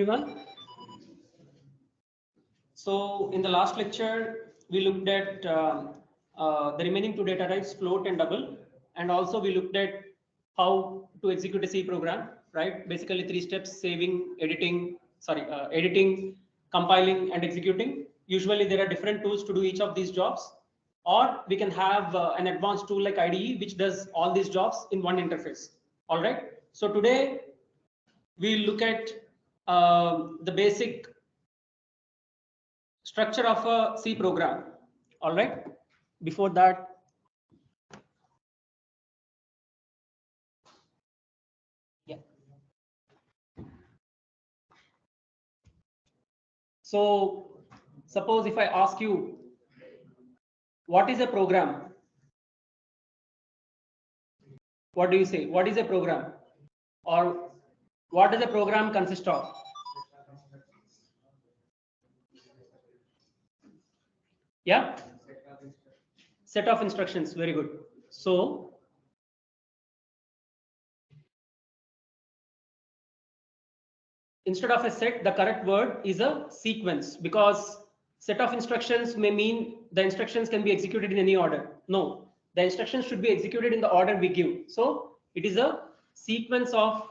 everyone. So in the last lecture, we looked at the remaining two data types, float and double, and also we looked at how to execute a C program, right? Basically 3 steps: saving, editing, compiling, and executing. Usually there are different tools to do each of these jobs, or we can have an advanced tool like IDE, which does all these jobs in one interface. All right. So today we look at the basic structure of a C program. All right. Before that, yeah. So suppose if I ask you, what is a program? What do you say? What is a program? Or what does a program consist of? Yeah. Set of instructions. Very good. So instead of a set, the correct word is a sequence, because set of instructions may mean the instructions can be executed in any order. No, the instructions should be executed in the order we give. So it is a sequence of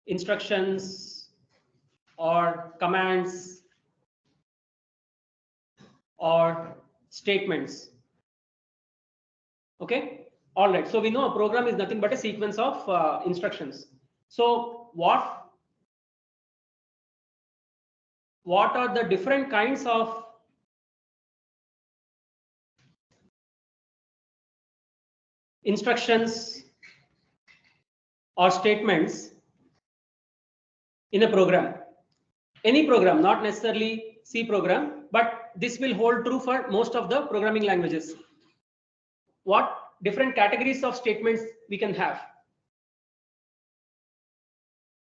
instructions or commands or statements. Okay. All right. So we know a program is nothing but a sequence of instructions. So what are the different kinds of instructions or statements in a program? Any program, not necessarily C program, but this will hold true for most of the programming languages. What different categories of statements we can have?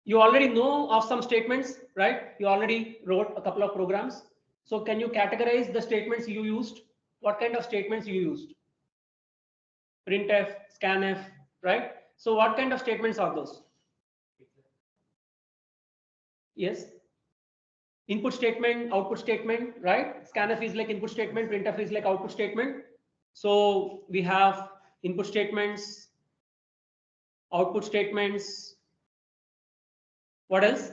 You already know of some statements, right? You already wrote a couple of programs. So can you categorize the statements you used? What kind of statements you used? Printf, scanf, right? So what kind of statements are those? Yes. Input statement, output statement, right? Scanf is like input statement, printf is like output statement. So we have input statements, output statements. What else?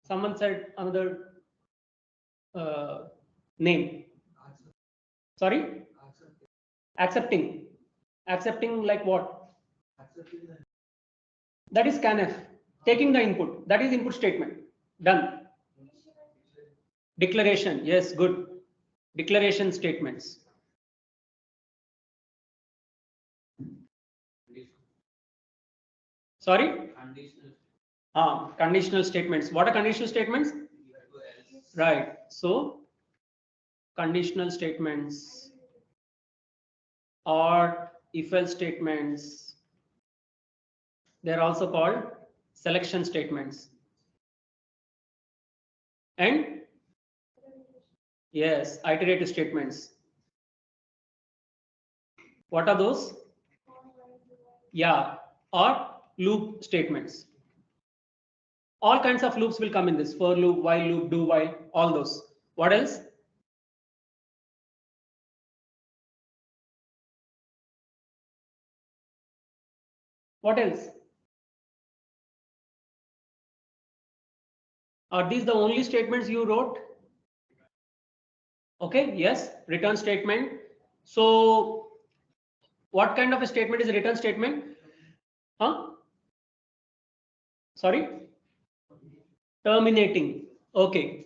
Someone said another name. Sorry? Accepting. Accepting like what? That is scanf. Taking the input. That is input statement. Done. Declaration. Yes, good. Declaration statements. Sorry? Conditional statements. What are conditional statements? Right. So conditional statements or if-else statements, they're also called selection statements. And yes, iterative statements. What are those? Yeah, or loop statements. All kinds of loops will come in this: for loop, while loop, do while, all those. What else? What else? Are these the only statements you wrote? Okay, yes, return statement. So what kind of a statement is a return statement? Huh? Sorry? Terminating. Okay.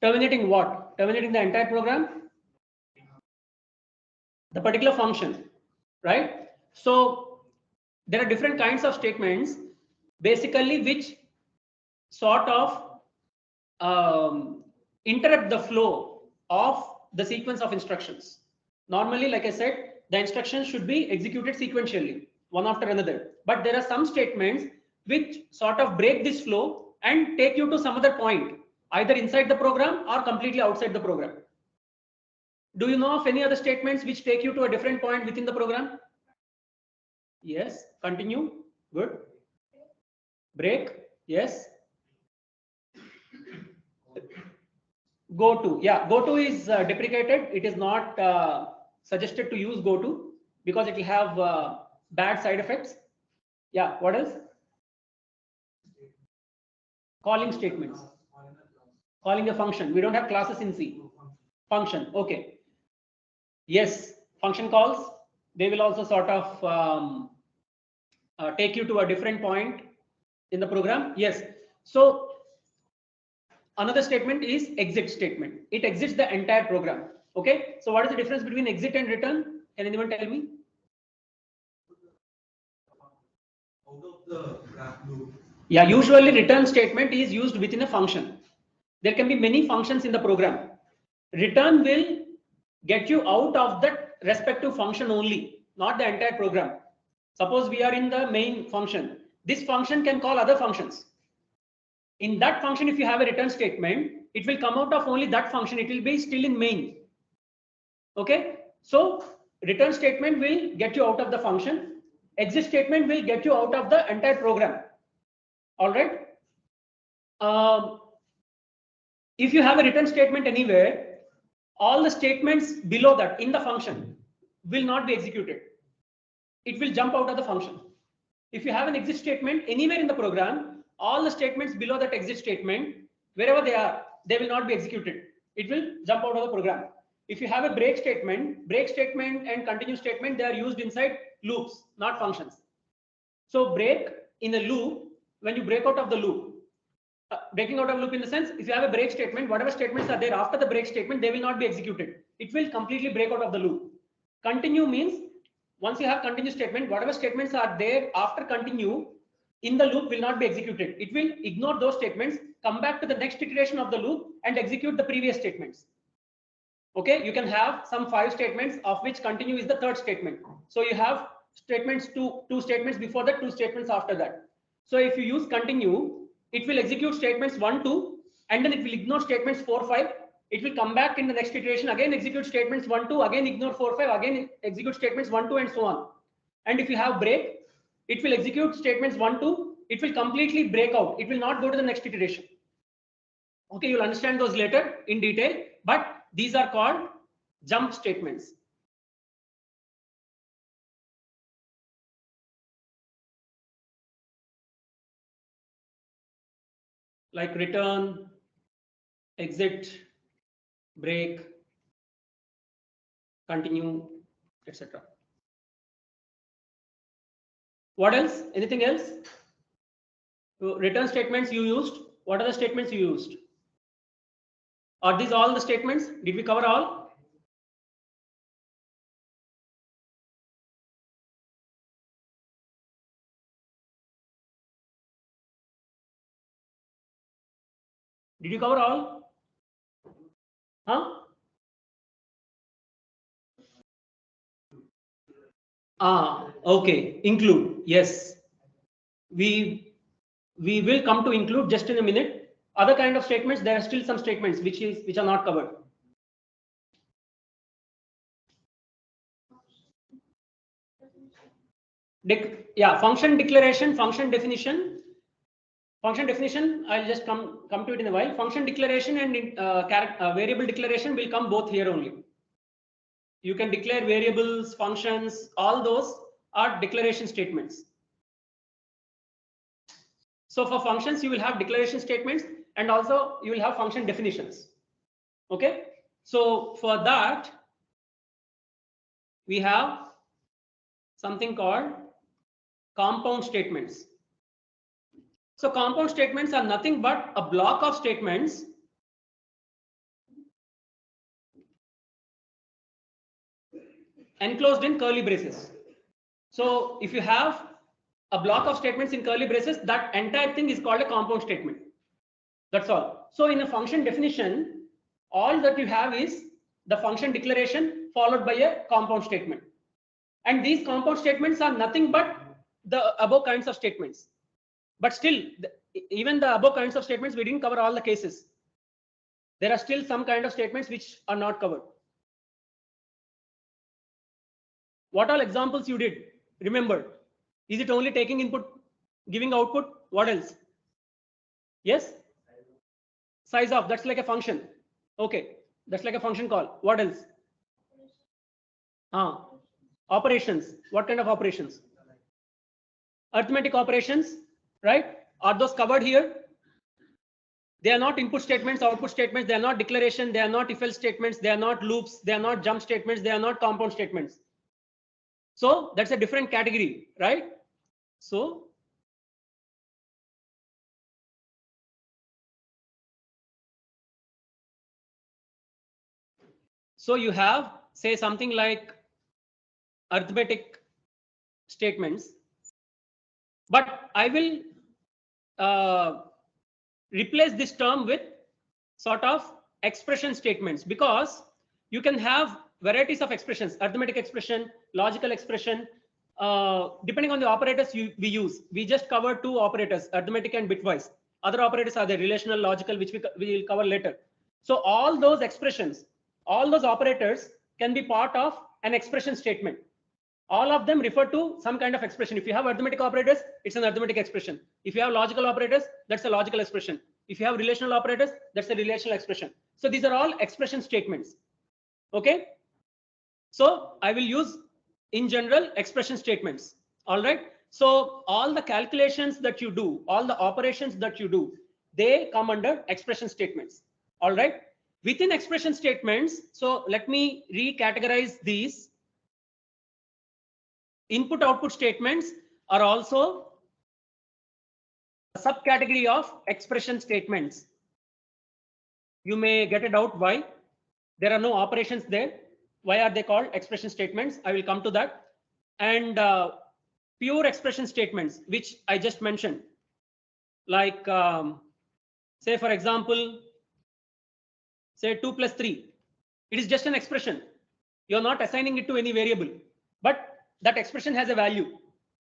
Terminating what? Terminating the entire program? The particular function, right? So there are different kinds of statements, basically, which sort of interrupt the flow of the sequence of instructions. Normally, like I said, the instructions should be executed sequentially, one after another. But there are some statements which sort of break this flow and take you to some other point, either inside the program or completely outside the program. Do you know of any other statements which take you to a different point within the program? Yes. Continue. Good. Break. Yes. Go to. Yeah. Go to is deprecated. It is not suggested to use go to because it will have bad side effects. Yeah. What else? Calling statements. Calling a function. We don't have classes in C. Function. Okay. Yes. Function calls. They will also sort of take you to a different point in the program. Yes. So another statement is exit statement. It exits the entire program. Okay. So what is the difference between exit and return? Can anyone tell me? Out of the loop. Yeah, usually return statement is used within a function. There can be many functions in the program. Return will get you out of that respective function only, not the entire program. Suppose we are in the main function. This function can call other functions. In that function, if you have a return statement, it will come out of only that function. It will be still in main. Okay. So return statement will get you out of the function. Exit statement will get you out of the entire program. All right. If you have a return statement anywhere, all the statements below that in the function will not be executed. It will jump out of the function. If you have an exit statement anywhere in the program, all the statements below that exit statement, wherever they are, they will not be executed. It will jump out of the program. If you have a break statement and continue statement, they are used inside loops, not functions. So break in a loop, when you break out of the loop, breaking out of loop in the sense, if you have a break statement, whatever statements are there after the break statement, they will not be executed. It will completely break out of the loop. Continue means once you have continue statement, whatever statements are there after continue in the loop will not be executed. It will ignore those statements, come back to the next iteration of the loop and execute the previous statements. Okay, you can have some 5 statements of which continue is the third statement. So you have statements two statements before that, 2 statements after that. So if you use continue, it will execute statements 1, 2, and then it will ignore statements 4, 5. It will come back in the next iteration, again execute statements 1, 2, again ignore 4, 5, again execute statements 1, 2, and so on. And if you have break, it will execute statements 1, 2. It will completely break out. It will not go to the next iteration. Okay, you'll understand those later in detail, but these are called jump statements. Like return, exit, break, continue, etc. What else? Anything else? So return statements you used. What are the statements you used? Are these all the statements? Did we cover all? Did you cover all? Huh? Okay. Include. Yes. We will come to include just in a minute. Other kind of statements, there are still some statements which are not covered. Yeah, function declaration, function definition. Function definition, I'll just come to it in a while. Function declaration and variable declaration will come both here only. You can declare variables, functions, all those are declaration statements. So for functions, you will have declaration statements and also you will have function definitions. Okay. So for that, we have something called compound statements. So compound statements are nothing but a block of statements enclosed in curly braces. So if you have a block of statements in curly braces, that entire thing is called a compound statement. That's all. So in a function definition, all that you have is the function declaration followed by a compound statement. And these compound statements are nothing but the above kinds of statements. But still, even the above kinds of statements, we didn't cover all the cases. There are still some kind of statements which are not covered. What all examples you did? Remember, Is it only taking input, giving output? What else? Yes? Size of, that's like a function. Okay, that's like a function call. What else? Operations. What kind of operations? Arithmetic operations, right? Are those covered here? They are not input statements, output statements. They are not declaration. They are not if-else statements. They are not loops. They are not jump statements. They are not compound statements. So that's a different category, right? So you have, say, something like arithmetic statements, but I will replace this term with sort of expression statements, because you can have varieties of expressions: arithmetic expression, logical expression, depending on the operators we use. We just covered two operators, arithmetic and bitwise. Other operators are the relational, logical, which we will cover later. So all those expressions, all those operators can be part of an expression statement. All of them refer to some kind of expression. If you have arithmetic operators, it's an arithmetic expression. If you have logical operators, that's a logical expression. If you have relational operators, that's a relational expression. So these are all expression statements. Okay. So I will use, in general, expression statements. All right. So all the calculations that you do, all the operations that you do, they come under expression statements. All right. Within expression statements, so let me recategorize these. Input output statements are also a subcategory of expression statements. You may get a doubt why. There are no operations there. Why are they called expression statements? I will come to that. And pure expression statements, which I just mentioned, like say, for example, say 2 plus 3. It is just an expression. You're not assigning it to any variable, but that expression has a value.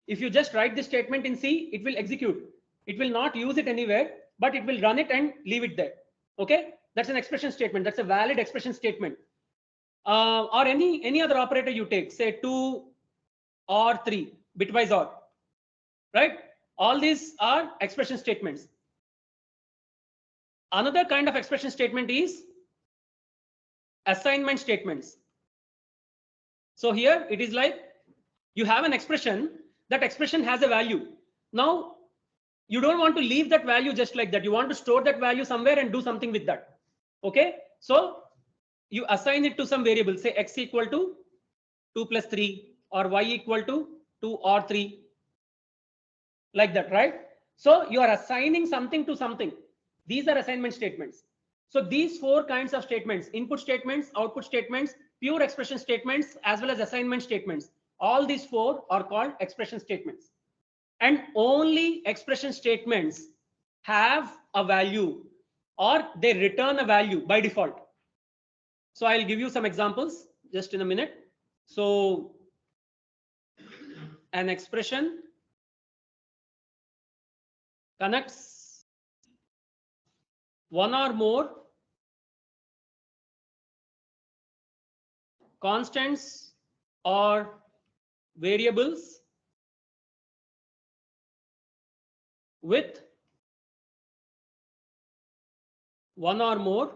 If you just write this statement in C, it will execute. It will not use it anywhere, but it will run it and leave it there. Okay, that's an expression statement. That's a valid expression statement. Or any other operator you take, say 2 or 3, bitwise OR, right? All these are expression statements. Another kind of expression statement is assignment statements. So here it is like you have an expression, that expression has a value. Now you don't want to leave that value just like that. You want to store that value somewhere and do something with that. Okay, so you assign it to some variable, say x equal to 2 plus 3 or y equal to 2 or 3, like that, right? So you are assigning something to something. These are assignment statements. So these four kinds of statements: input statements, output statements, pure expression statements, as well as assignment statements. All these four are called expression statements. And only expression statements have a value, or they return a value by default. So I'll give you some examples just in a minute. So an expression connects one or more constants or variables with one or more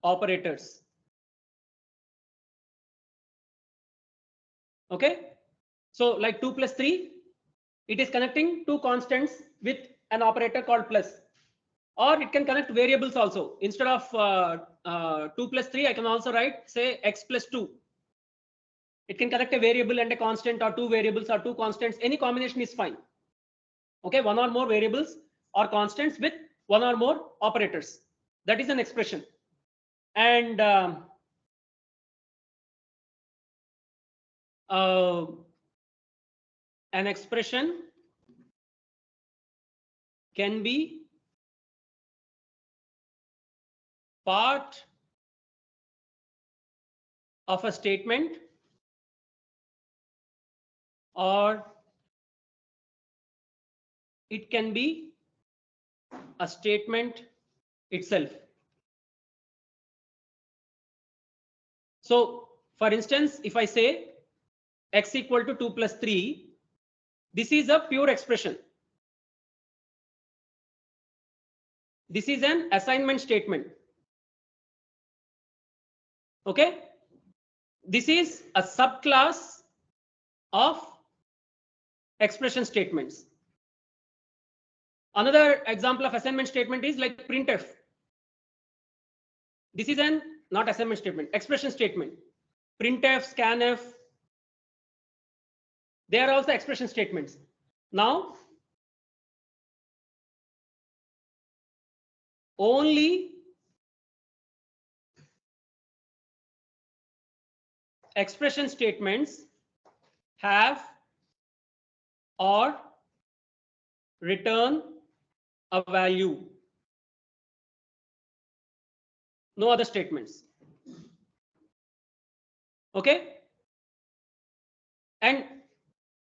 operators. Okay, so like 2 plus 3, it is connecting two constants with an operator called plus. Or it can connect variables also. Instead of 2 plus 3, I can also write, say, x plus 2. It can connect a variable and a constant, or two variables or two constants. Any combination is fine. Okay, one or more variables or constants with one or more operators. That is an expression. And an expression can be part of a statement or it can be a statement itself. So for instance, if I say x equal to 2 plus 3, This is a pure expression. This is an assignment statement. Okay. This is a subclass of expression statements. Another example of assignment statement is like printf. This is an not assignment statement, expression statement. Printf, scanf, they are also expression statements. Now, only expression statements have or return a value. No other statements. Okay. And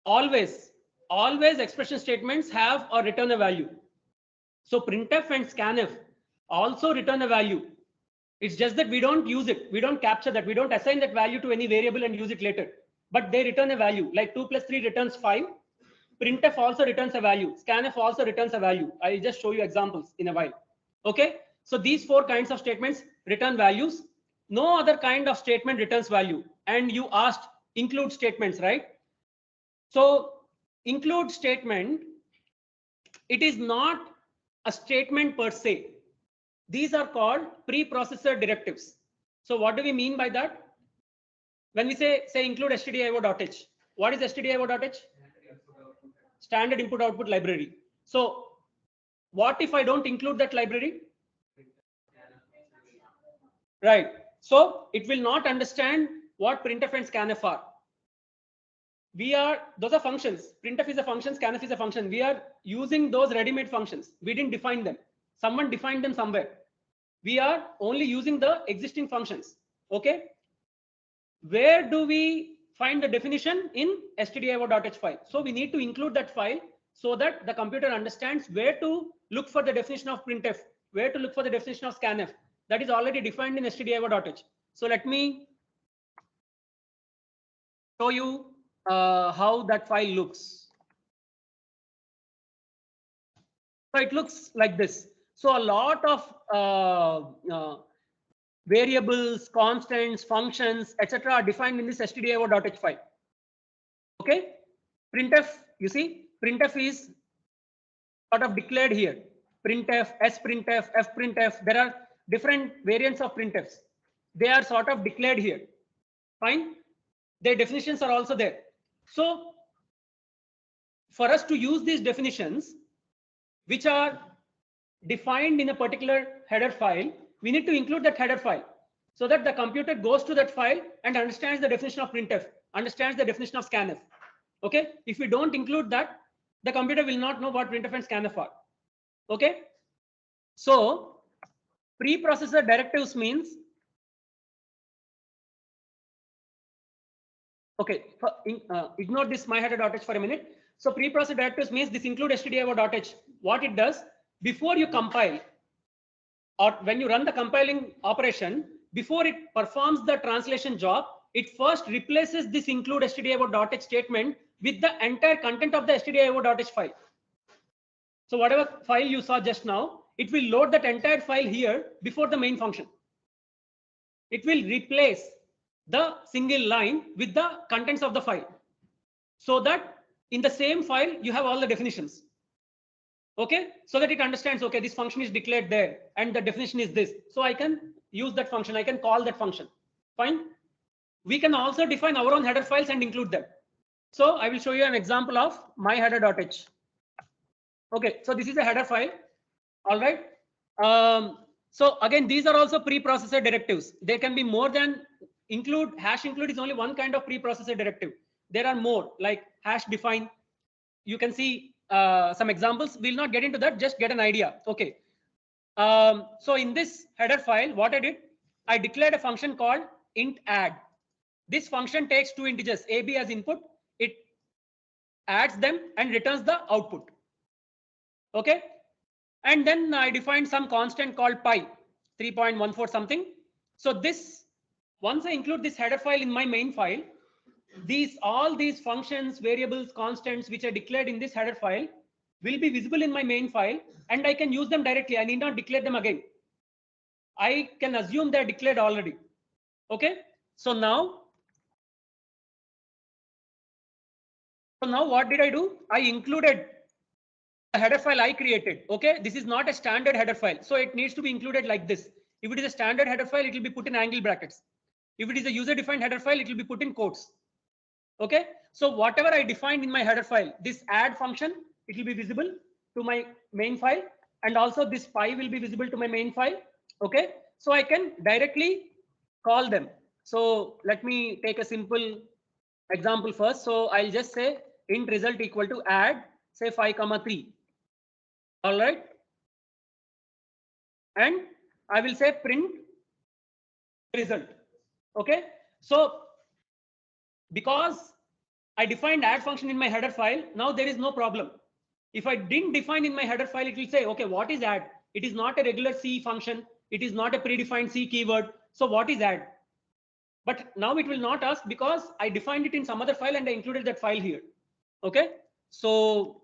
always expression statements have or return a value. So printf and scanf also return a value. It's just that we don't use it. We don't capture that. We don't assign that value to any variable and use it later. But they return a value. Like 2 plus 3 returns 5. Printf also returns a value. Scanf also returns a value. I'll just show you examples in a while. Okay. So these 4 kinds of statements return values. No other kind of statement returns value. And you asked include statements, right? So include statement, it is not a statement per se. These are called preprocessor directives. So what do we mean by that? When we say include stdio.h, what is stdio.h? Standard input output library. So what if I don't include that library? Right. So it will not understand what printf and scanf are. Those are functions. Printf is a function, scanf is a function. We are using those ready-made functions. We didn't define them. Someone defined them somewhere. We are only using the existing functions. Okay. Where do we find the definition? In stdio.h file. So we need to include that file so that the computer understands where to look for the definition of printf, where to look for the definition of scanf. That is already defined in stdio.h. So let me show you how that file looks. So it looks like this. So a lot of variables, constants, functions, etc. are defined in this stdio.h file. Okay. Printf, you see, printf is sort of declared here. Printf, sprintf, fprintf. There are different variants of printfs. They are sort of declared here. Fine. Their definitions are also there. So for us to use these definitions, which are defined in a particular header file, we need to include that header file so that the computer goes to that file and understands the definition of printf, understands the definition of scanf. Okay. If we don't include that, the computer will not know what printf and scanf are. Okay. So preprocessor directives means, okay, ignore this myheader.h for a minute. So preprocessor directives means this include stdio.h. What it does, before you compile or when you run the compiling operation, before it performs the translation job, it first replaces this include stdio.h statement with the entire content of the stdio.h file. So whatever file you saw just now, it will load that entire file here before the main function. It will replace the single line with the contents of the file so that in the same file you have all the definitions. Okay, so that it understands, okay, this function is declared there and the definition is this. So I can use that function. I can call that function. Fine. We can also define our own header files and include them. So I will show you an example of myheader.h. Okay, so this is a header file. All right. So again, these are also preprocessor directives. There can be more than include. Hash include is only one kind of preprocessor directive. There are more like hash define. You can see some examples. We'll not get into that. Just get an idea. Okay. So in this header file, what I did, I declared a function called int add. This function takes 2 integers, a, b as input. It adds them and returns the output. Okay. And then I defined some constant called pi, 3.14 something. So this, once I include this header file in my main file, all these functions, variables, constants, which are declared in this header file will be visible in my main file, and I can use them directly. I need not declare them again. I can assume they're declared already. Okay. So now what did I do? I included the header file I created. Okay. This is not a standard header file. So it needs to be included like this. If it is a standard header file, it will be put in angle brackets. If it is a user defined header file, it will be put in quotes. Okay. So whatever I defined in my header file, this add function, it will be visible to my main file. And also this py will be visible to my main file. Okay. So I can directly call them. So let me take a simple example first. So I'll just say int result equal to add, say 5,3. All right. And I will say print result. Okay. So because I defined add function in my header file, now there is no problem. If I didn't define in my header file, it will say, okay, what is add? It is not a regular C function. It is not a predefined C keyword. So what is add? But now it will not ask because I defined it in some other file and I included that file here. Okay. So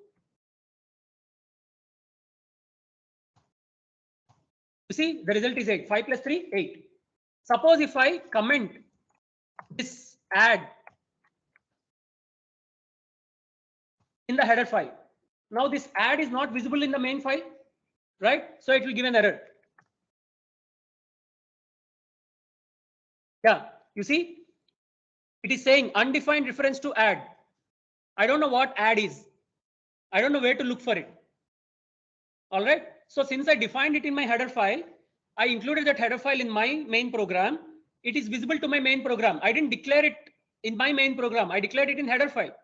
you see the result is 8. 5 plus 3, 8. Suppose if I comment this add in the header file, now this add is not visible in the main file, right? So it will give an error. Yeah, you see, it is saying undefined reference to add. I don't know what add is. I don't know where to look for it. All right. So since I defined it in my header file, I included that header file in my main program. It is visible to my main program. I didn't declare it in my main program. I declared it in header file,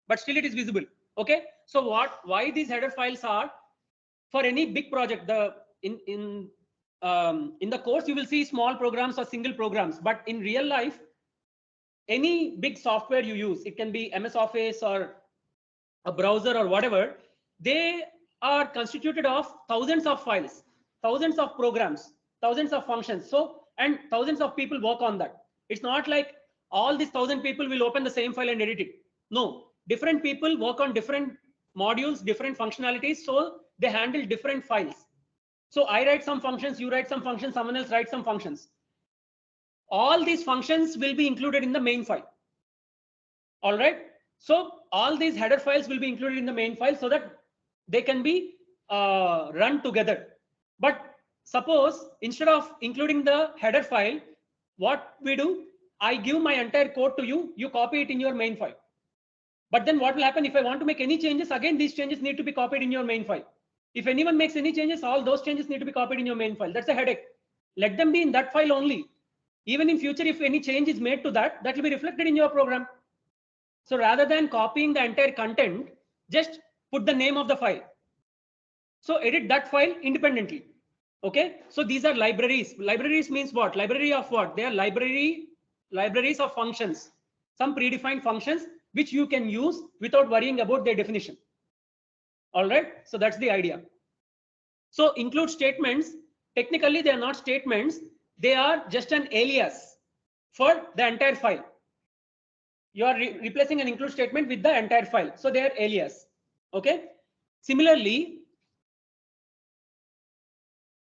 but still it is visible. Okay. So why these header files are for any big project? In the course, you will see small programs or single programs, but in real life, any big software you use, it can be MS Office or a browser or whatever, they are constituted of thousands of files, thousands of programs, thousands of functions. So, and thousands of people work on that. It's not like all these 1,000 people will open the same file and edit it. No, different people work on different modules, different functionalities. So they handle different files. So I write some functions, you write some functions, someone else writes some functions. All these functions will be included in the main file. All right. So all these header files will be included in the main file so that they can be run together. But suppose instead of including the header file, what we do, I give my entire code to you, you copy it in your main file. But then what will happen if I want to make any changes? Again, these changes need to be copied in your main file. If anyone makes any changes, all those changes need to be copied in your main file. That's a headache. Let them be in that file only. Even in future, if any change is made to that, that will be reflected in your program. So rather than copying the entire content, just put the name of the file. So edit that file independently. Okay. So these are libraries. Libraries means what? Library of what? They are libraries of functions, some predefined functions which you can use without worrying about their definition. All right. So that's the idea. So include statements. Technically, they are not statements. They are just an alias for the entire file. You are replacing an include statement with the entire file. So they are alias. Okay. Similarly,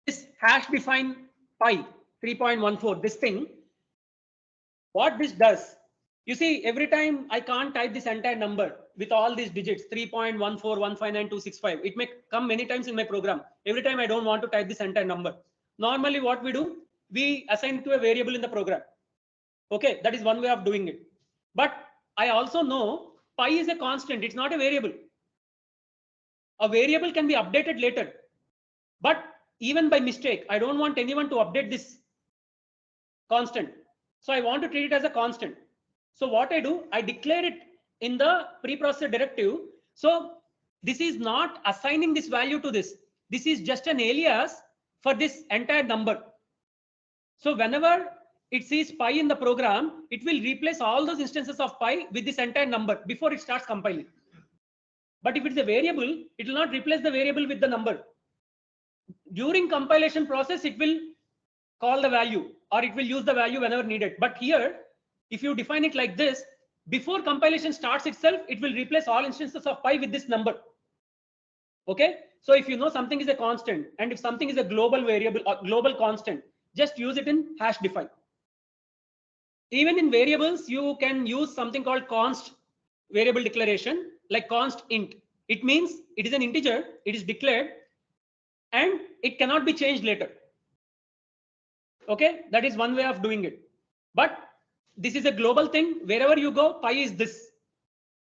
this hash define py 3.14, this thing, what this does, you see, every time I can't type this entire number with all these digits 3.14159.265. It may come many times in my program. Every time I don't want to type this entire number. Normally what we do, we assign it to a variable in the program. Okay, that is one way of doing it. But I also know pi is a constant. It's not a variable. A variable can be updated later. But even by mistake, I don't want anyone to update this constant. So I want to treat it as a constant. So what I do, I declare it in the preprocessor directive. So this is not assigning this value to this. This is just an alias for this entire number. So whenever it sees pi in the program, it will replace all those instances of pi with this entire number before it starts compiling. But if it's a variable, it will not replace the variable with the number. During compilation process, it will call the value or it will use the value whenever needed. But here, if you define it like this, before compilation starts itself, it will replace all instances of pi with this number. Okay. So if you know something is a constant and if something is a global variable or global constant, just use it in hash define. Even in variables, you can use something called const variable declaration, like const int. It means it is an integer, it is declared, and it cannot be changed later. Okay, that is one way of doing it. But this is a global thing. Wherever you go, pi is this.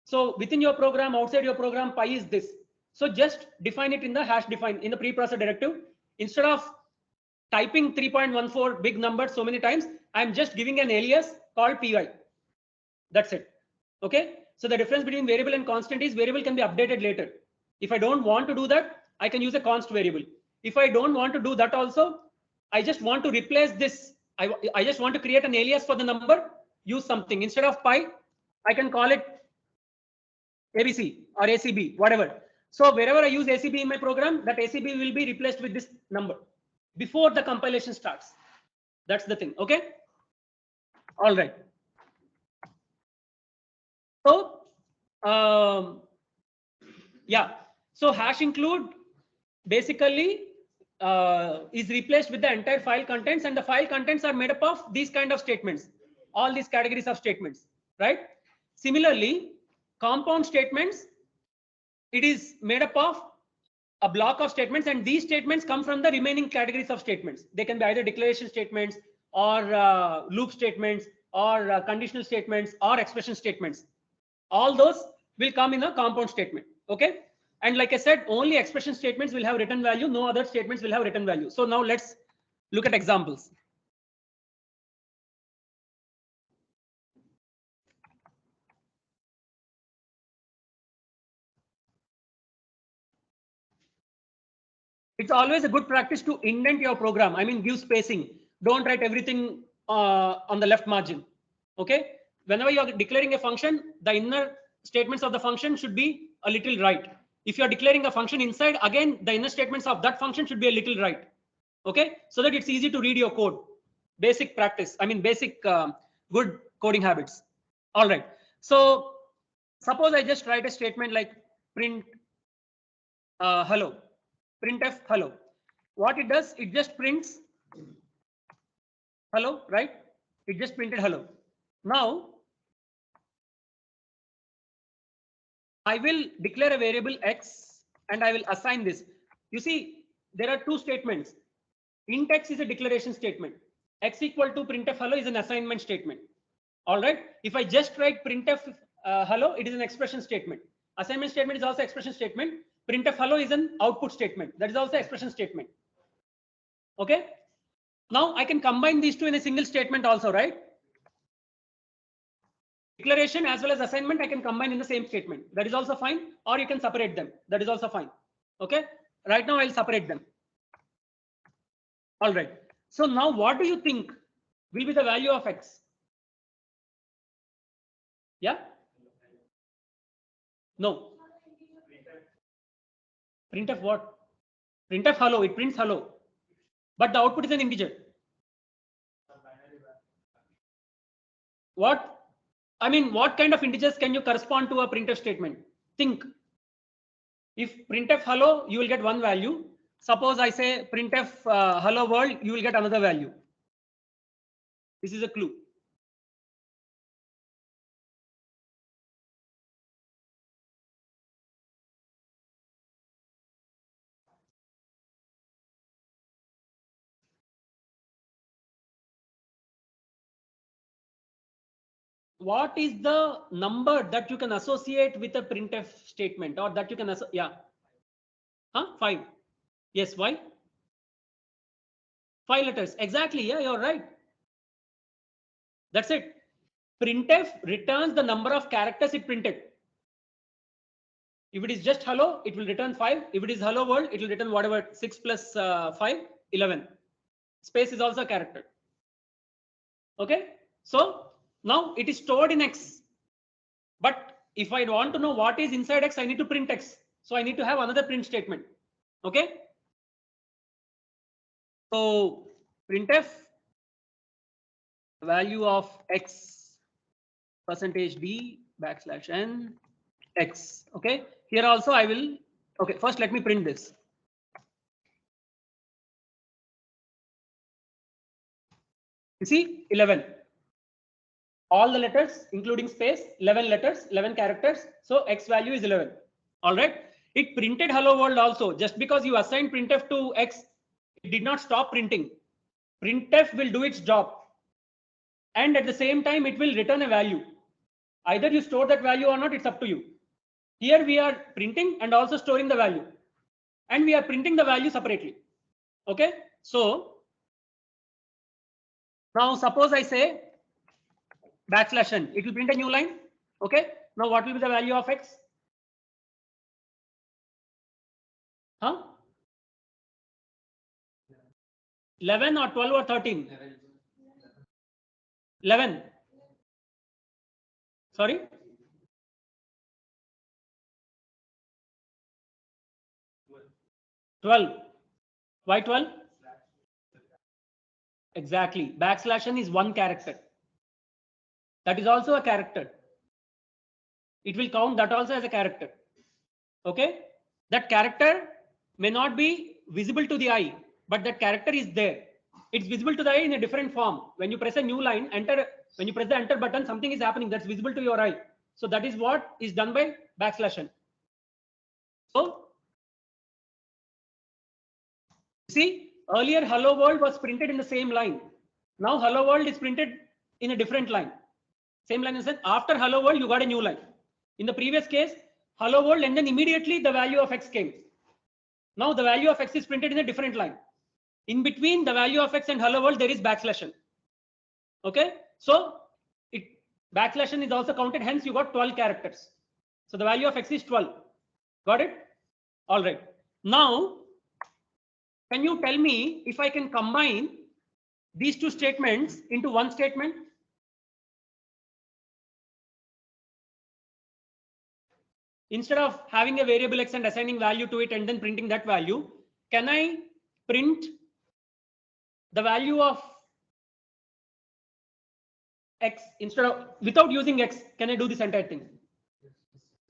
So within your program, outside your program, pi is this. So just define it in the hash define in the preprocessor directive. Instead of typing 3.14 big numbers so many times, I'm just giving an alias called py. That's it. Okay. So the difference between variable and constant is variable can be updated later. If I don't want to do that, I can use a const variable. If I don't want to do that also, I just want to replace this. I just want to create an alias for the number, use something. Instead of pi, I can call it ABC or ACB, whatever. So wherever I use ACB in my program, that ACB will be replaced with this number before the compilation starts. That's the thing. Okay. All right. So yeah. So hash include basically is replaced with the entire file contents, and the file contents are made up of these kind of statements, all these categories of statements, right? Similarly, compound statements, it is made up of a block of statements, and these statements come from the remaining categories of statements. They can be either declaration statements or loop statements or conditional statements or expression statements. All those will come in a compound statement. Okay. And like I said, only expression statements will have return value. No other statements will have return value. So now let's look at examples. It's always a good practice to indent your program. I mean, give spacing. Don't write everything on the left margin. Okay. Whenever you are declaring a function, the inner statements of the function should be a little right. If you are declaring a function inside, again, the inner statements of that function should be a little right. Okay. So that it's easy to read your code. Basic practice. I mean, basic good coding habits. All right. So suppose I just write a statement like print hello. Printf hello. What it does, it just prints hello, right? It just printed hello. Now I will declare a variable x and I will assign this. You see, there are two statements. Int x is a declaration statement. X equal to printf hello is an assignment statement. All right. If I just write printf hello, it is an expression statement. Assignment statement is also expression statement. Printf hello is an output statement. That is also expression statement. Okay. Now I can combine these two in a single statement also, right? Declaration as well as assignment I can combine in the same statement. That is also fine. Or you can separate them. That is also fine. Okay. Right now I'll separate them. All right. So now what do you think will be the value of x? Yeah. No. Printf what? Printf hello. It prints hello. But the output is an integer. What? I mean, what kind of integers can you correspond to a printf statement? Think. If printf hello, you will get one value. Suppose I say printf hello world, you will get another value. This is a clue. What is the number that you can associate with a printf statement, or that you can yeah. Huh? 5. Yes, why? 5 letters. Exactly. Yeah, you're right. That's it. Printf returns the number of characters it printed. If it is just hello, it will return 5. If it is hello world, it will return whatever 6 plus 5, 11. Space is also a character. Okay. So now it is stored in X. But if I want to know what is inside X, I need to print X. So I need to have another print statement. Okay. So printf value of X %d \n x. Okay, here also I will. Okay, first let me print this. You see 11. All the letters, including space, 11 letters, 11 characters. So x value is 11. All right. It printed hello world also. Just because you assign printf to x, it did not stop printing. Printf will do its job. And at the same time, it will return a value. Either you store that value or not, it's up to you. Here we are printing and also storing the value. And we are printing the value separately. Okay. So now suppose I say \n, it will print a new line. Okay. Now what will be the value of x? Huh? 11 or 12 or 13? 11. Sorry? /12. Why 12? Exactly. \n is one character. That is also a character. It will count that also as a character. Okay. That character may not be visible to the eye, but that character is there. It's visible to the eye in a different form. When you press a new line, enter. When you press the enter button, something is happening that's visible to your eye. So that is what is done by \n. So see, earlier hello world was printed in the same line. Now hello world is printed in a different line. Same line is said after hello world you got a new line. In the previous case, hello world and then immediately the value of x came. Now the value of x is printed in a different line. In between the value of x and hello world there is \n. Okay, so it \n is also counted. Hence you got 12 characters. So the value of x is 12. Got it? All right. Now can you tell me if I can combine these two statements into one statement? Instead of having a variable x and assigning value to it and then printing that value, can I print the value of x instead of without using x? Can I do this entire thing?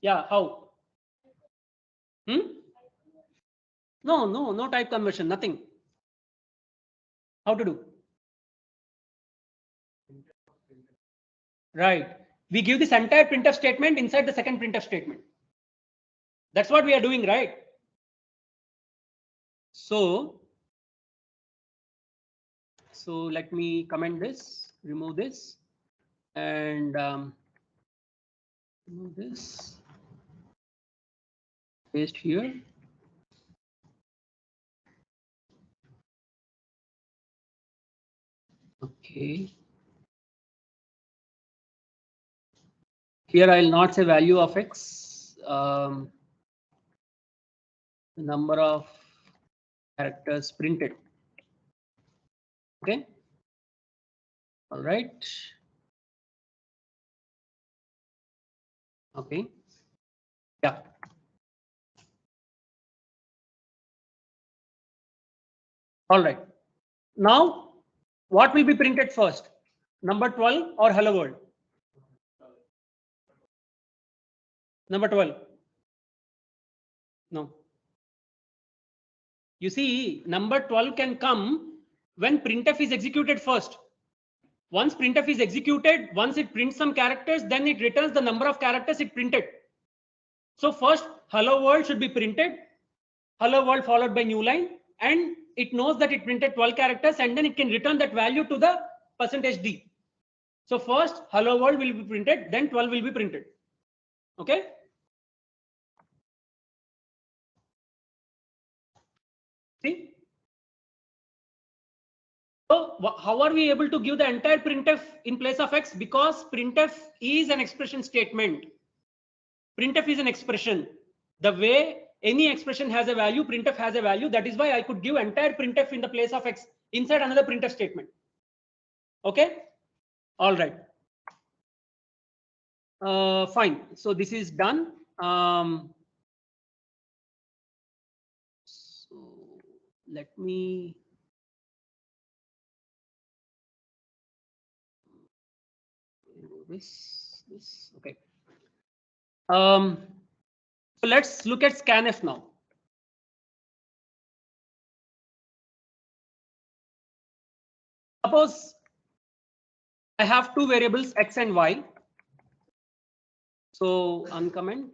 Yeah, how? No type conversion, nothing. How to do? Right. We give this entire printf statement inside the second printf statement. That's what we are doing, right? So let me comment this, remove this, and remove this, paste here. Okay. Here I'll not say value of x, the number of characters printed. Okay. All right. Okay. Yeah. All right. Now, what will be printed first? Number 12 or hello world? Number 12. No. You see, number 12 can come when printf is executed first. Once printf is executed, once it prints some characters, then it returns the number of characters it printed. So first, hello world should be printed, hello world followed by new line, and it knows that it printed 12 characters, and then it can return that value to the %d. So first, hello world will be printed, then 12 will be printed. Okay. See. So how are we able to give the entire printf in place of x? Because printf is an expression statement. Printf is an expression. The way any expression has a value, printf has a value. That is why I could give entire printf in the place of x inside another printf statement. Okay. All right. Fine. So this is done. So let me. This this. Okay. So let's look at scanf now. Suppose I have two variables x and y. So uncomment.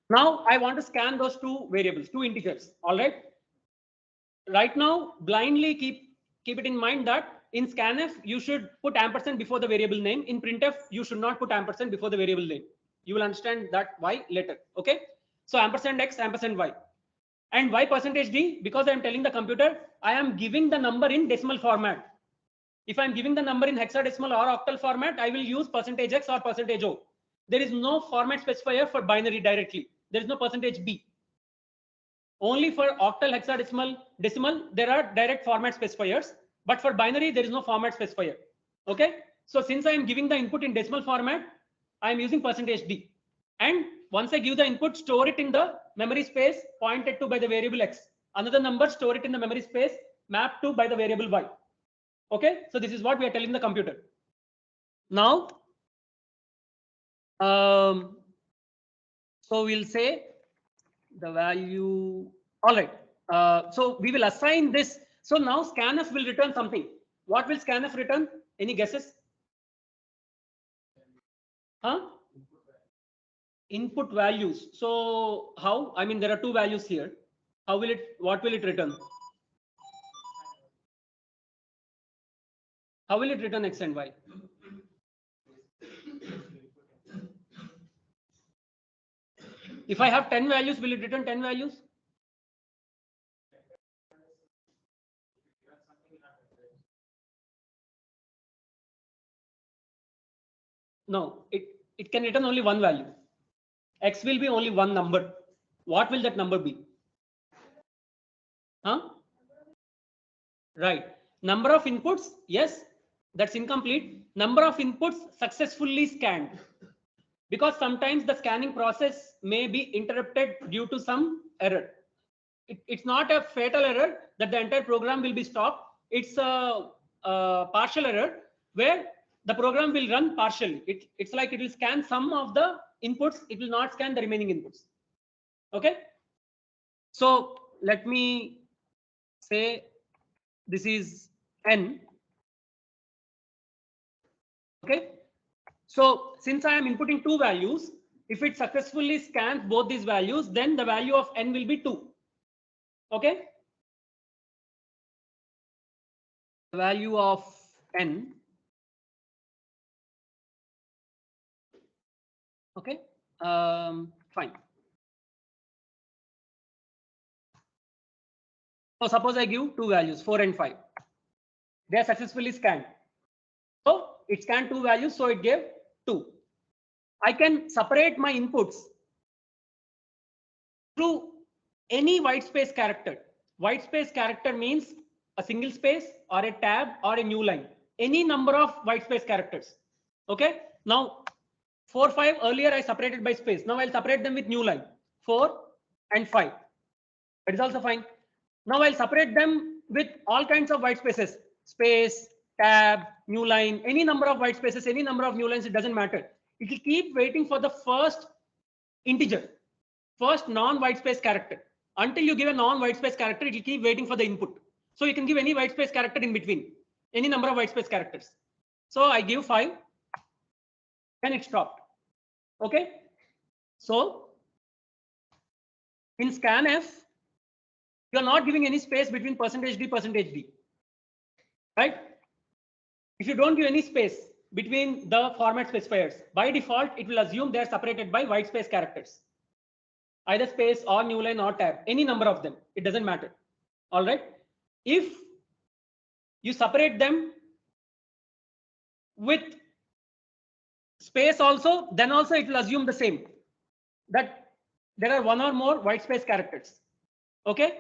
Now I want to scan those two variables, two integers. All right. Right now, blindly keep it in mind that in scanf you should put ampersand before the variable name. In printf you should not put ampersand before the variable name. You will understand that why later. Okay. So ampersand x, ampersand y. And why %d? Because I am telling the computer I am giving the number in decimal format. If I'm giving the number in hexadecimal or octal format, I will use %x or %o. There is no format specifier for binary directly. There is no %b. Only for octal, hexadecimal, decimal, there are direct format specifiers. But for binary, there is no format specifier. Okay. So since I am giving the input in decimal format, I am using %d. And once I give the input, store it in the memory space pointed to by the variable x. Another number, store it in the memory space mapped to by the variable y. Okay. So this is what we are telling the computer. Now, so we'll say the value. All right. So we will assign this. So now scanf will return something. What will scanf return? Any guesses? Huh? Input values. So how? I mean, there are two values here. How will it? What will it return? How will it return x and y? If I have 10 values, will it return 10 values? No, it can return only one value. X will be only one number. What will that number be? Huh? Right. Number of inputs, yes, that's incomplete. Number of inputs successfully scanned. Because sometimes the scanning process may be interrupted due to some error. It's not a fatal error that the entire program will be stopped. It's a partial error where the program will run partially. It's like it will scan some of the inputs. It will not scan the remaining inputs. Okay. So let me say this is n. Okay. So since I am inputting two values, if it successfully scans both these values, then the value of n will be 2. Okay. The value of n. Okay. Fine. So suppose I give two values, 4 and 5. They are successfully scanned. So it scanned two values, so it gave 2. I can separate my inputs through any white space character. White space character means a single space or a tab or a new line. Any number of white space characters. Okay. Now 4, 5 earlier I separated by space. Now I'll separate them with new line 4 and 5. That is also fine. Now I'll separate them with all kinds of white spaces, space, tab, new line, any number of white spaces, any number of new lines, it doesn't matter. It will keep waiting for the first integer, first non-white space character. Until you give a non-white space character, it will keep waiting for the input. So you can give any white space character in between, any number of white space characters. So I give 5 and it stopped. Okay. So in scanf, you are not giving any space between %d, %d. Right? If you don't give any space between the format specifiers, by default, it will assume they are separated by white space characters. Either space or new line or tab, any number of them, it doesn't matter. All right. If you separate them with space also, then also it will assume the same, that there are one or more white space characters. Okay.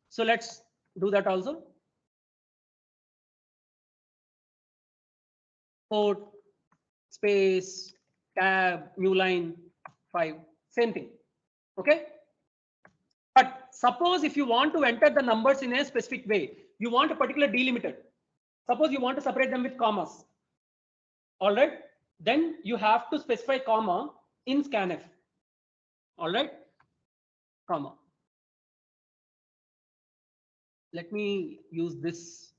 So let's do that also. Port, space, tab, new line, 5, same thing. Okay. But suppose if you want to enter the numbers in a specific way, you want a particular delimiter. Suppose you want to separate them with commas. All right. Then you have to specify comma in scanf. All right. Comma. Let me use this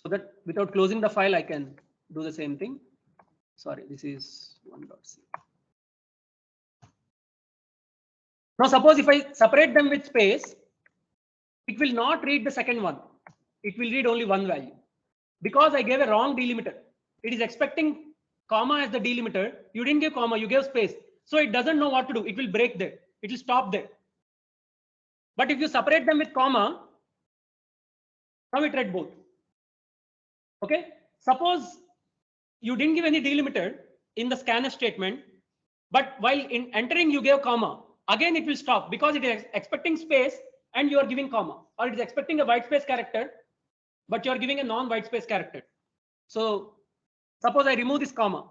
so that without closing the file, I can do the same thing. Sorry, this is 1.c. Now, suppose if I separate them with space, it will not read the second one. It will read only one value because I gave a wrong delimiter. It is expecting comma as the delimiter. You didn't give comma, you gave space. So it doesn't know what to do. It will break there. It will stop there. But if you separate them with comma, now it read both. Okay. Suppose you didn't give any delimiter in the scanf statement, but while in entering you gave comma, again it will stop because it is expecting space and you are giving comma, or it is expecting a white space character, but you are giving a non-white space character. So suppose I remove this comma.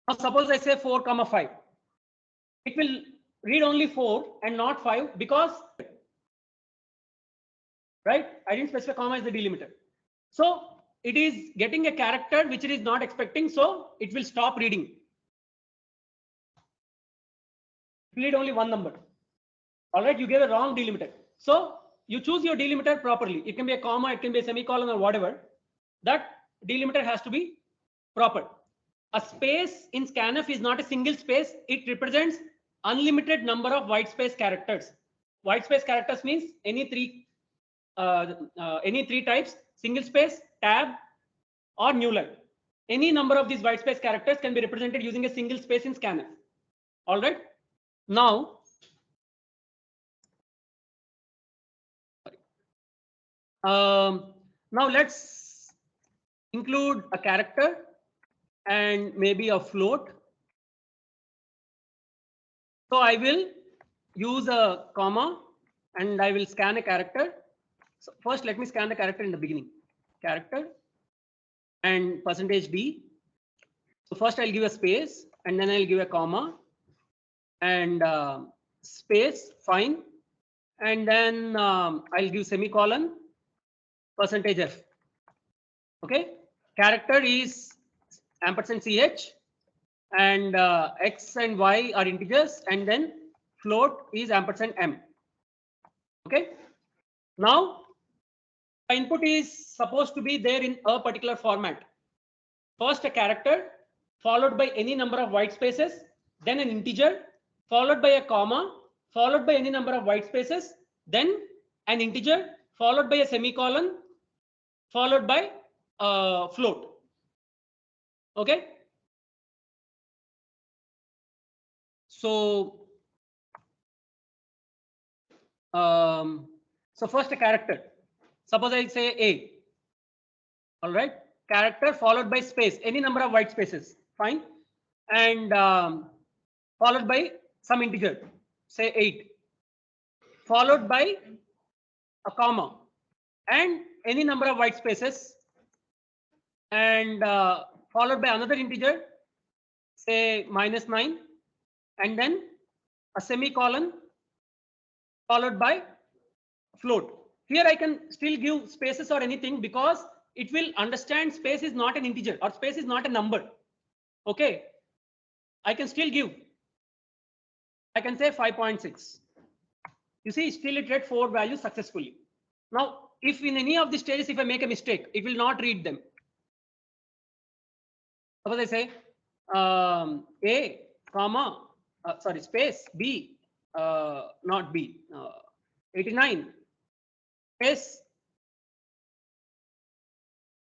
Now suppose I say 4, 5. It will read only 4 and not 5 because, right? I didn't specify comma as the delimiter. So it is getting a character which it is not expecting, so it will stop reading. Read only one number. All right, you gave a wrong delimiter. So you choose your delimiter properly. It can be a comma, it can be a semicolon or whatever. That delimiter has to be proper. A space in scanf is not a single space. It represents unlimited number of white space characters. White space characters means any three types: single space, tab, or new line. Any number of these white space characters can be represented using a single space in scanf. All right. Now, now let's include a character and maybe a float. So I will use a comma and I will scan a character. So first, let me scan the character in the beginning. Character and %d. So first I'll give a space and then I'll give a comma and space, fine. And then I'll give semicolon, %f. Okay. Character is %ch and x and y are integers, and then float is %m. Okay. Now input is supposed to be there in a particular format. First a character followed by any number of white spaces, then an integer followed by a comma followed by any number of white spaces, then an integer followed by a semicolon followed by a float. Okay. So so first a character. Suppose I say A. All right. Character followed by space, any number of white spaces, fine, and followed by some integer, say 8, followed by a comma and any number of white spaces, and followed by another integer, say -9, and then a semicolon followed by float. Here I can still give spaces or anything because it will understand space is not an integer or space is not a number. Okay, I can still give. I can say 5.6. You see, still it read 4 values successfully. Now, if in any of the stages, if I make a mistake, it will not read them. Suppose I say A, comma, sorry, space, B, not B, 89, space,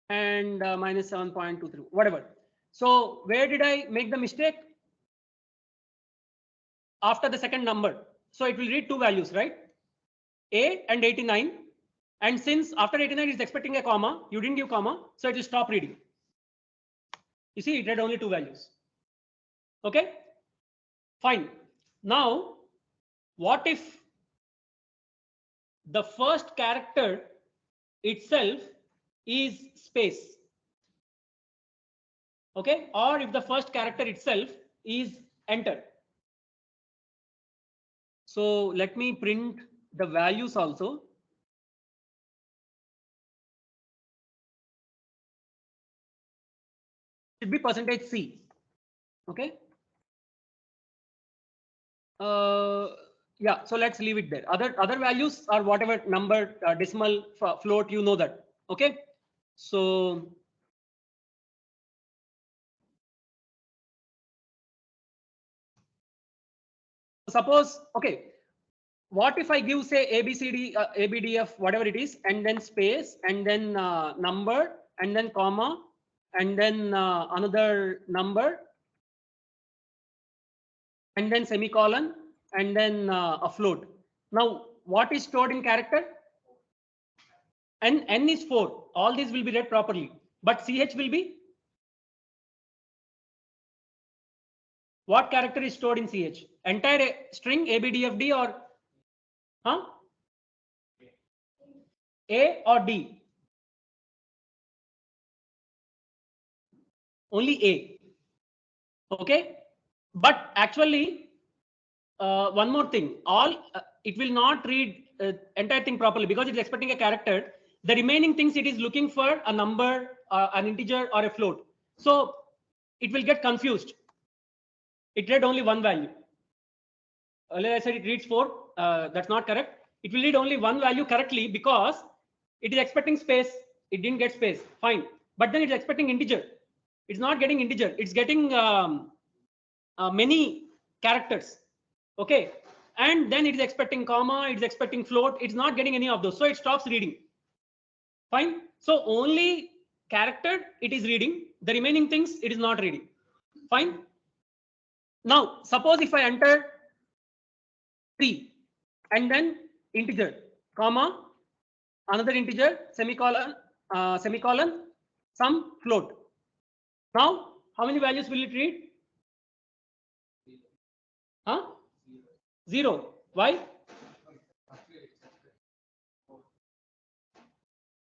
and -7.23, whatever. So where did I make the mistake? After the second number. So it will read 2 values, right? A and 89. And since after 89 is expecting a comma, you didn't give comma, so it will stop reading. You see, it read only 2 values. Okay, fine. Now, what if the first character itself is space? Okay, or if the first character itself is enter. So let me print the values also. should be %C. Okay. Yeah, so let's leave it there. Other values are whatever number, decimal, float, you know that. Okay. So suppose, okay, what if I give say ABCD, ABDF, whatever it is, and then space, and then number, and then comma, and then another number, and then semicolon, and then a float. Now, what is stored in character? N is 4. All these will be read properly. But CH will be? What character is stored in CH? Entire string ABDFD or huh? A or D? Only A. Okay. But actually, one more thing. It will not read entire thing properly because it's expecting a character. The remaining things it is looking for a number, an integer, or a float. So it will get confused. It read only one value. Earlier I said it reads 4. That's not correct. It will read only one value correctly because it is expecting space. It didn't get space. Fine. But then it's expecting integer. It's not getting integer. It's getting many characters. Okay. And then it is expecting comma. It's expecting float. It's not getting any of those. So it stops reading. Fine. So only character it is reading. The remaining things it is not reading. Fine. Now, suppose if I enter 3 and then integer, comma, another integer, semicolon, semicolon, some float. Now, how many values will it read? Huh? 0. Why?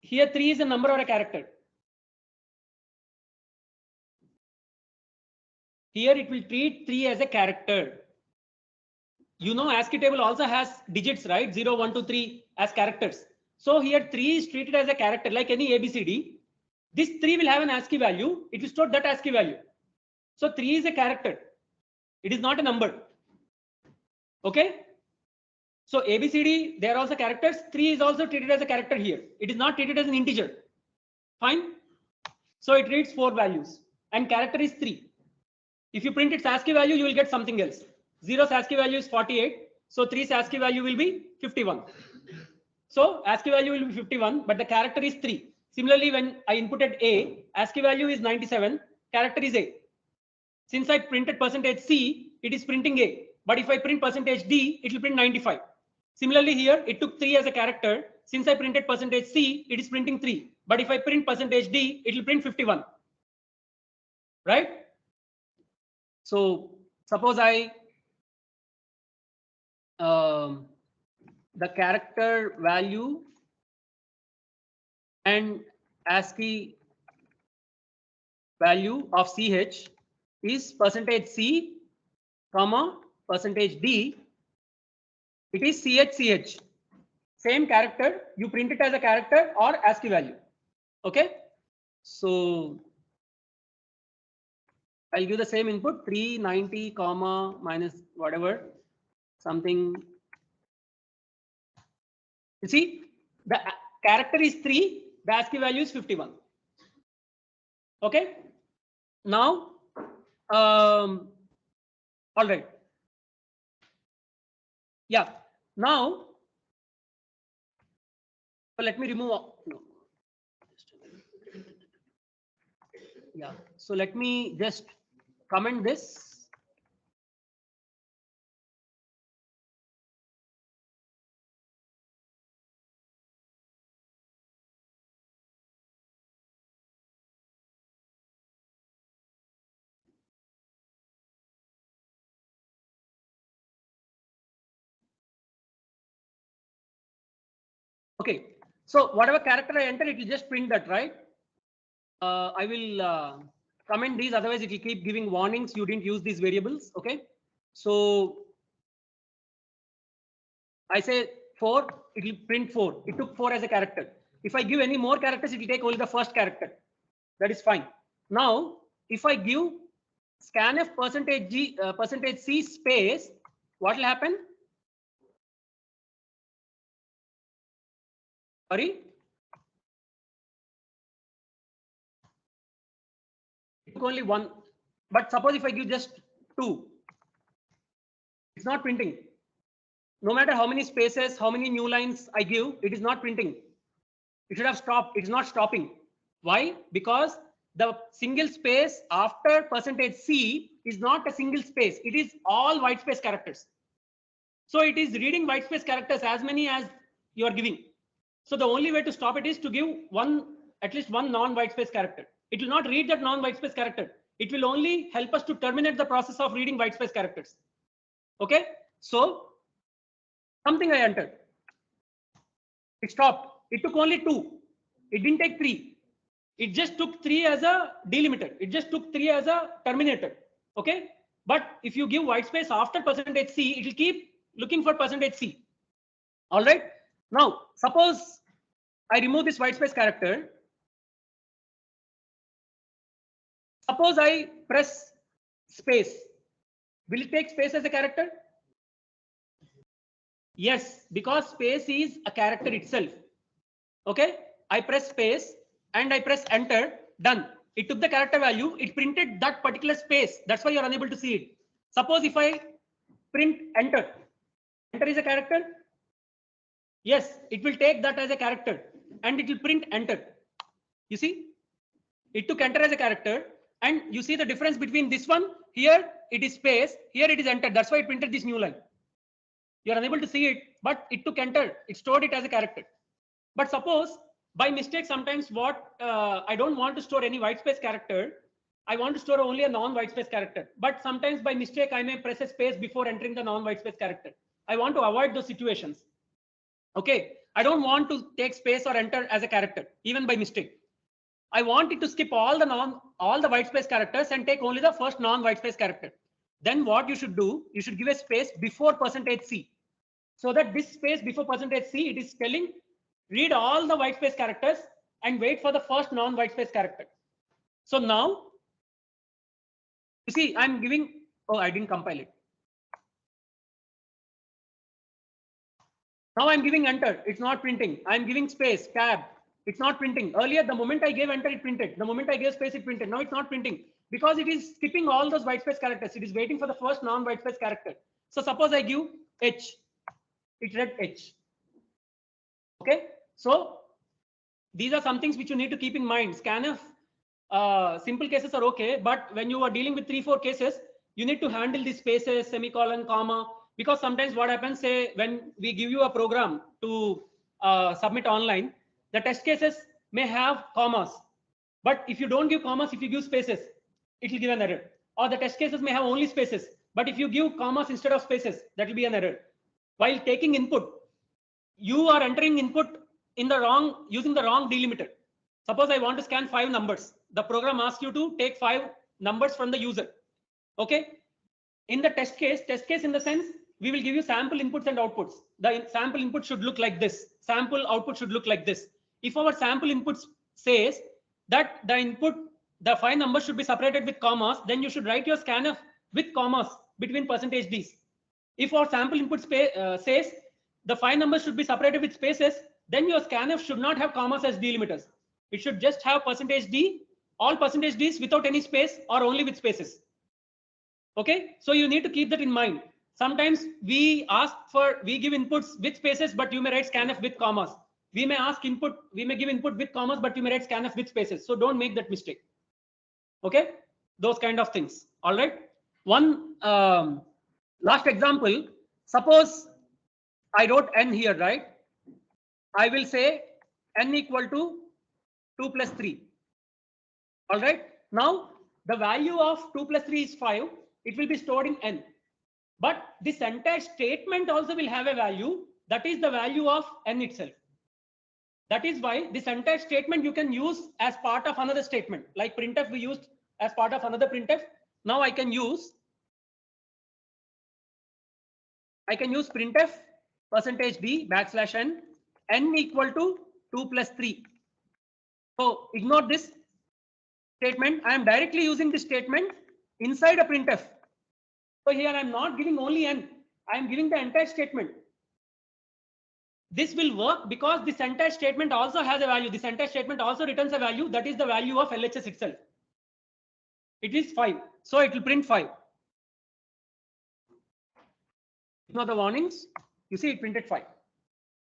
Here 3 is a number or a character. Here it will treat 3 as a character. You know, ASCII table also has digits, right? 0, 1, 2, 3 as characters. So here 3 is treated as a character like any ABCD. This 3 will have an ASCII value. It will store that ASCII value. So 3 is a character. It is not a number. Okay. So ABCD, they are also characters. 3 is also treated as a character here. It is not treated as an integer. Fine. So it reads 4 values and character is 3. If you print its ASCII value, you will get something else. 0's ASCII value is 48. So 3's ASCII value will be 51. So ASCII value will be 51, but the character is 3. Similarly, when I inputted A, ASCII value is 97, character is A. Since I printed %C, it is printing A. But if I print %D, it will print 95. Similarly, here it took 3 as a character. Since I printed %C, it is printing 3. But if I print %D, it will print 51. Right? So suppose I the character value and ASCII value of CH is %C, comma, %D. It is CH. Same character, you print it as a character or ASCII value. Okay. So I'll give the same input 390, comma, minus whatever, something. You see, the character is 3, the ASCII value is 51. Okay. Now, all right. Yeah. Now, so let me remove. No. Yeah. So let me just comment this. Okay. So whatever character I enter, it will just print that, right? I will comment these, otherwise it will keep giving warnings. You didn't use these variables. Okay. So I say 4, it will print 4. It took 4 as a character. If I give any more characters, it will take only the first character. That is fine. Now, if I give scanf percentage C space, what will happen? Sorry. It took only one, but suppose if I give just 2, it's not printing. No matter how many spaces, how many new lines I give, it is not printing. It should have stopped. It's not stopping. Why? Because the single space after percentage C is not a single space. It is all white space characters. So it is reading white space characters as many as you are giving. So the only way to stop it is to give at least one non-white space character. It will not read that non-white space character. It will only help us to terminate the process of reading white space characters. Okay. So something I entered. It stopped. It took only 2. It didn't take 3. It just took 3 as a delimiter. It just took 3 as a terminator. Okay. But if you give white space after percentage C, it will keep looking for percentage C. All right. Now, suppose I remove this white space character. Suppose I press space. Will it take space as a character? Yes, because space is a character itself. Okay. I press space and I press enter. Done. It took the character value. It printed that particular space. That's why you're unable to see it. Suppose if I print enter. Enter is a character. Yes, it will take that as a character and it will print enter. You see, it took enter as a character, and you see the difference between this one. Here it is space, here it is enter. That's why it printed this new line. You are unable to see it, but it took enter. It stored it as a character. But suppose by mistake, sometimes what I don't want to store any white space character. I want to store only a non-white space character. But sometimes by mistake, I may press a space before entering the non-white space character. I want to avoid those situations. Okay, I don't want to take space or enter as a character, even by mistake. I want it to skip all the white space characters and take only the first non-white space character. Then what you should do, you should give a space before percentage C. So that this space before percentage C, it is telling read all the white space characters and wait for the first non-white space character. So now, you see, I'm giving, oh, I didn't compile it. Now I'm giving enter, it's not printing. I'm giving space, tab, it's not printing. Earlier, the moment I gave enter, it printed. The moment I gave space, it printed. Now it's not printing because it is skipping all those white space characters. It is waiting for the first non-white space character. So suppose I give H, it read H. Okay, so these are some things which you need to keep in mind. Scanf, simple cases are okay, but when you are dealing with 3-4 cases, you need to handle these spaces, semicolon, comma, because sometimes what happens, say when we give you a program to submit online, the test cases may have commas, but if you don't give commas, if you give spaces, it will give an error. Or the test cases may have only spaces, but if you give commas instead of spaces, that will be an error. While taking input, you are entering input in the wrong, using the wrong delimiter. Suppose I want to scan 5 numbers. The program asks you to take 5 numbers from the user. Okay. In the test case in the sense, we will give you sample inputs and outputs. The sample input should look like this. Sample output should look like this. If our sample inputs says that the input, the 5 numbers should be separated with commas, then you should write your scanf with commas between percentage Ds. If our sample input says the 5 numbers should be separated with spaces, then your scanf should not have commas as delimiters. It should just have percentage D, all percentage Ds without any space or only with spaces. Okay, so you need to keep that in mind. Sometimes we give inputs with spaces, but you may write scanf with commas. We may give input with commas, but you may write scanf with spaces. So don't make that mistake. Okay, those kind of things. All right. One last example. Suppose I wrote n here, right? I will say n equal to 2 plus 3. All right. Now the value of 2 plus 3 is 5. It will be stored in n. But this entire statement also will have a value. That is the value of n itself. That is why this entire statement you can use as part of another statement. Like printf we used as part of another printf. Now I can use printf percentage d backslash n equal to 2 plus 3. So ignore this. statement, I am directly using this statement inside a printf. So here I am not giving only n, I am giving the entire statement. This will work because this entire statement also has a value. This entire statement also returns a value, that is the value of LHS itself. It is 5, so it will print 5. Ignore the warnings. You see it printed 5.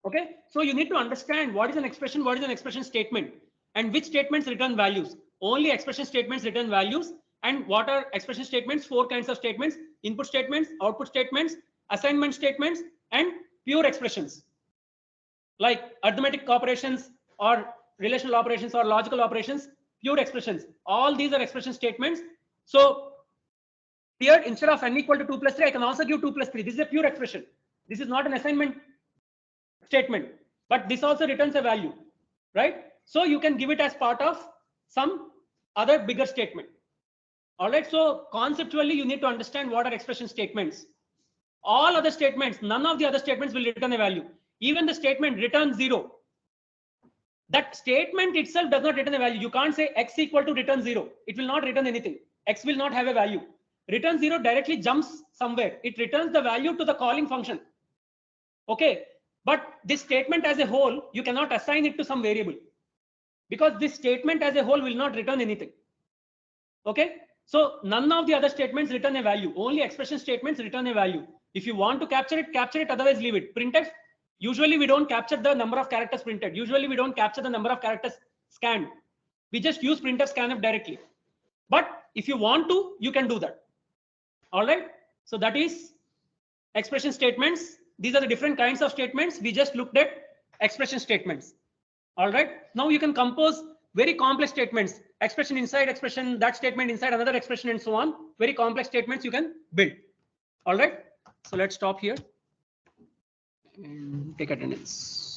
Okay, so you need to understand what is an expression, what is an expression statement, and which statements return values. Only expression statements return values. And what are expression statements? 4 kinds of statements: input statements, output statements, assignment statements, and pure expressions like arithmetic operations or relational operations or logical operations. Pure expressions, all these are expression statements. So here, instead of n equal to 2 plus 3, I can also give 2 plus 3. This is a pure expression. This is not an assignment statement, but this also returns a value, right? So you can give it as part of some other bigger statement. All right, so conceptually you need to understand what are expression statements. All other statements, none of the other statements will return a value. Even the statement return 0, that statement itself does not return a value. You can't say x equal to return 0. It will not return anything. X will not have a value. Return 0 directly jumps somewhere. It returns the value to the calling function. Okay, but this statement as a whole, you cannot assign it to some variable, because this statement as a whole will not return anything. Okay, so none of the other statements return a value. Only expression statements return a value. If you want to capture it, otherwise leave it. Printf, usually we don't capture the number of characters printed. Usually we don't capture the number of characters scanned. We just use printf scanf directly. But if you want to, you can do that. All right, so that is expression statements. These are the different kinds of statements. We just looked at expression statements. All right, now you can compose very complex statements, expression inside expression, that statement inside another expression, and so on. Very complex statements you can build. All right, so let's stop here and take attendance.